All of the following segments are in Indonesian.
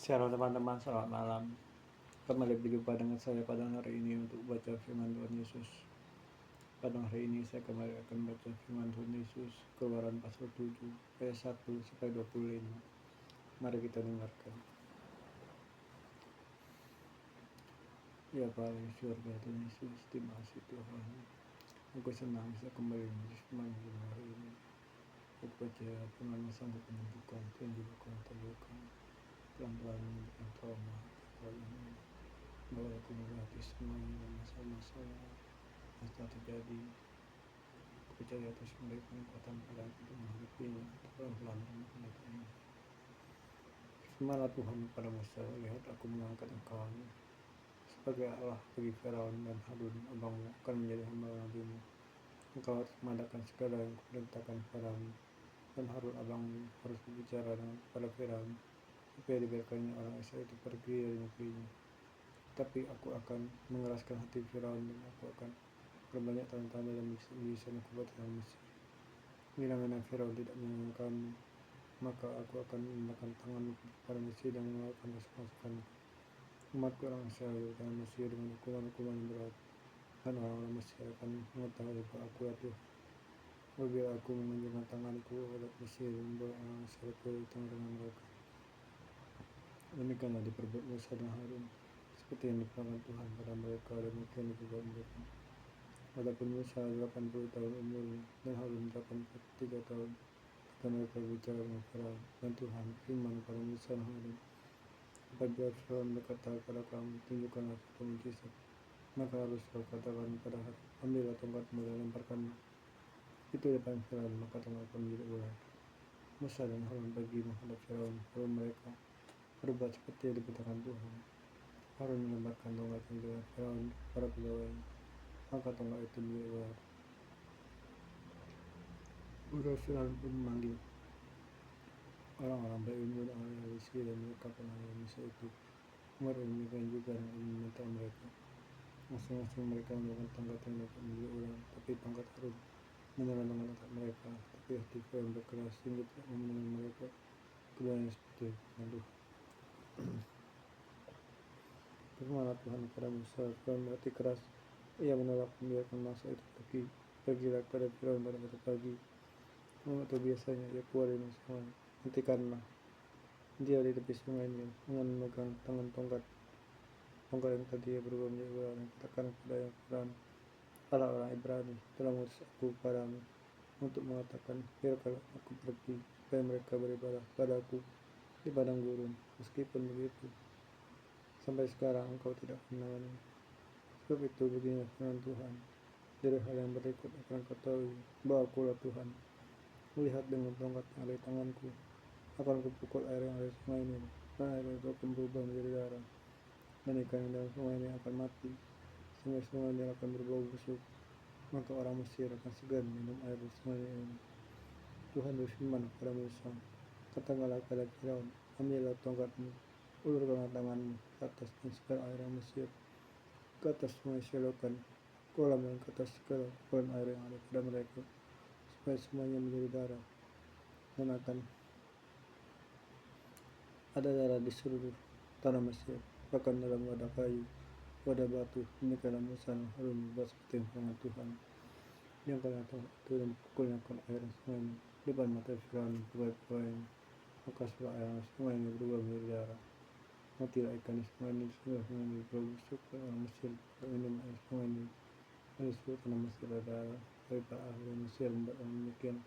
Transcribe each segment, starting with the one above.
Shalom teman-teman, selamat malam. Kembali berjumpa dengan saya pada hari ini untuk baca firman Tuhan Yesus. Pada hari ini saya kembali akan baca firman Tuhan Yesus, Keluaran pasal 7 ayat 1 sampai 25. Mari kita dengarkan. Ya Bapa di surga, Tuhan Yesus, terima kasih Tuhan. Aku senang bisa kembali menulis firman Tuhan hari ini. Aku percaya firman sanggup menyembuhkan, tunjukkan, terluka, pelan-pelan menyembuhkan trauma hari ini. Bahwa aku melewati semuanya dan masalah-masalah yang telah terjadi. Aku percaya terus memberikan kekuatan pada aku untuk menghadapinya, pelan-pelan menghadapinya. Firmanlah Tuhan pada Musa, lihat aku mengangkat engkau sebagai Allah bagi Firaun dan Harun, abangmu akan menjadi hamba nabimu. Engkau harus mengadakan segala yang kuperintahkan padamu, dan Harun abangmu harus berbicara pada Firaun, supaya dibiarkannya orang Israel itu pergi dari negerinya. Tapi aku akan mengeraskan hati Firaun dan aku akan berbanyak tanda-tanda dan mujizat yang kubuat dalam Mesir. Bila-bila Firaun tidak mengenalkanmu, maka aku akan menggunakan tanganmu kepada Mesir dan mengeluarkan pasukan umatku orang Israel dari tangan Mesir dengan hukuman-hukuman yang berat. Dan orang-orang Mesir akan mengetahui bahwa aku ya Tuhan. Apabila aku menunjukkan tanganku terhadap Mesir dan membawa orang Israel ke tengah-tengah mereka. Demikianlah diperbuat Musa dan Harun, seperti yang difirmankan Tuhan pada mereka, dan demikian diperbuat mereka. Adapun Musa 80 tahun umurnya dan Harun 83 tahun, maka mereka berbicara dengan Firaun, dan Tuhan firman kepada Musa dan Harun, apabila Firaun berkata kepada kamu, tunjukkanlah suatu mujizat, maka harus kau katakan pada Harun, ambillah tongkatmu dan lemparkannya itu depan Firaun, maka tongkat akan menjadi ular. Musa dan Harun pergi menghadap Firaun, lalu mereka berbuat seperti yang diberitakan Tuhan. Harun melemparkan tongkat yang dengan Firaun para pegawainya, maka tongkat itu menjadi ular. Maka Firaun pun memanggil orang-orang berilmu dan ahli sihir, dan mereka penahani Musa itu. Umar demikian juga yang meminta mereka. Masing-masing mereka menggunakan tongkat yang dapat menjadi ular, tapi tongkat Harun menyerang dengan tongkat mereka. Tapi hati Firaun berkeras sehingga tidak mau mendengar mereka. Keduanya seperti Tuhan. Firmanlah Tuhan kepada Musa, Firaun berhati keras. Ia menolak membiarkan masa itu pergi. Pergilah kepada Firaun pada waktu pagi. Waktu biasanya ia keluar dari sungai. Hentikanlah dia di tepi sungai Nil dengan memegang tangan tongkat yang tadi ia berubah menjadi ular, dan katakan kepada yang Firaun, Allah orang Ibrani telah mengutus aku padamu untuk mengatakan, biarkanlah aku pergi supaya mereka beribadah padaku di padang gurun. Meskipun begitu, sampai sekarang engkau tidak mengenalnya. Sebab itu beginilah firman Tuhan, dari hal yang berikut akan kau tahu bahwa akulah Tuhan. Lihat, dengan tongkat yang ada di tanganku akan kupukul air yang ada di sungai ini, dan air itu akan berubah menjadi darah, dan ikan yang dalam sungai ini akan mati, sehingga sungai ini akan berbau busuk. Maka orang Mesir akan segan minum air di sungai ini. Tuhan berfirman kepada Musa, katakanlah kepada Firaun, ambillah tongkatmu, ulurkanlah tanganmu ke atas, dan segala air yang Mesir ke atas sungai selokan kolam, dan ke atas segala kolam air yang ada pada mereka, supaya semuanya menjadi darah, dan akan ada darah di seluruh tanah Mesir, bahkan dalam wadah kayu, wadah batu. Demikianlah Musa dan Harun membuat seperti firman Tuhan. Yang kala itu dan pukulnya ke air sungai ini di depan mata Firaun dan pegawai-pegawainya, maka seluruh air sungai ini berubah menjadi darah. Matilah ikan di sungai ini, sehingga sungai ini berbau busuk, dan orang Mesir minum air sungai ini, dan di seluruh tanah Mesir ada darah. Tapi para ahli Mesir membuat orang demikian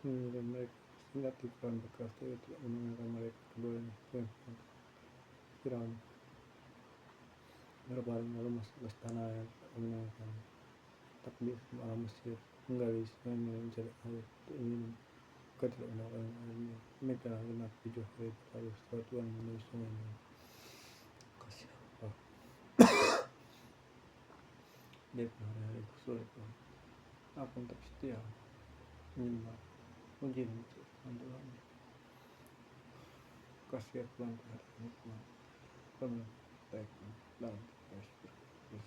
menginginkan mereka, sehingga hati Firaun berkeras, tapi tidak mendengarkan mereka. Keduanya Firaun berpaling lalu masuk ke tanah yang tidak menyenangkan. Takdir orang Mesir menggali sungai ini mencari air untuk minum, maka tidak mendapatkan airnya. Demikianlah genap 7 hari berlalu setelah Tuhan memenuhi sungai ini. Kasih Allah. Dia hari-hari sulit Tuhan. Aku tetap setia menyembah, puji dan mensucikan Tuhan. Kasih Tuhan kepada Tuhan. Kami baik dalam Yesus.